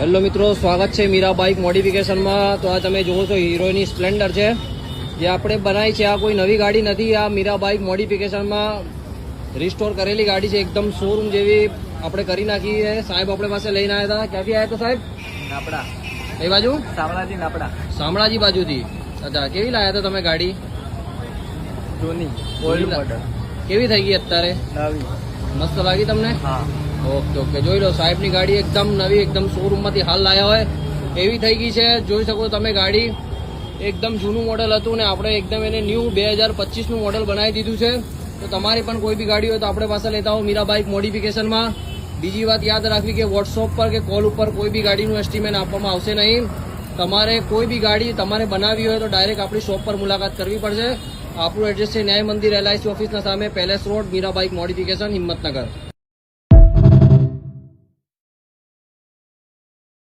Hello મિત્રો, સ્વાગત છે મીરા બાઇક મોડિફિકેશનમાં। તો આ તમે જોવો છો હીરોની સ્પ્લેન્ડર છે, જે આપણે બનાવી છે। આ કોઈ નવી ગાડી નથી, આ મીરા બાઇક મોડિફિકેશનમાં રિસ્ટોર કરેલી ગાડી છે। એકદમ શોરૂમ જેવી આપણે કરી નાખી છે। સાહેબ આપણે પાસે લઈને આવ્યા હતા। ક્યાંથી આવ્યા હતા સાહેબ? નાપડા। કઈ બાજુ? શામળાજી નાપડા। શામળાજી બાજુથી। અચ્છા, કેવી લાવ્યા હતા તમે ગાડી? જૂની ઓલ્ડ મોડલ। કેવી થઈ ગઈ અત્યારે? નવી। મસ્ત લાગી તમને? હા। ઓકે ઓકે, જોઈ લો સાહેબની ગાડી એકદમ નવી, એકદમ શોરૂમમાંથી હાલ લાયા હોય એવી થઈ ગઈ છે। જોઈ શકો તમે ગાડી એકદમ જૂનું મોડલ હતું ને આપણે એકદમ એને ન્યૂ 2025નું મોડલ બનાવી દીધું છે। તો તમારી પણ કોઈ બી ગાડી હોય તો આપણે પાસે લેતા હો મીરા બાઇક મોડિફિકેશનમાં। બીજી વાત યાદ રાખવી કે વોટ્સઅપ પર કે કોલ ઉપર કોઈ બી ગાડીનું એસ્ટિમેટ આપવામાં આવશે નહીં। તમારે કોઈ બી ગાડી તમારે બનાવવી હોય તો ડાયરેક્ટ આપણી શોપ પર મુલાકાત કરવી પડશે। આપણું એડ્રેસ છે ન્યાય મંદિર LIC ઓફિસના સામે, palace road, Meera bike modification, Himmatnagar.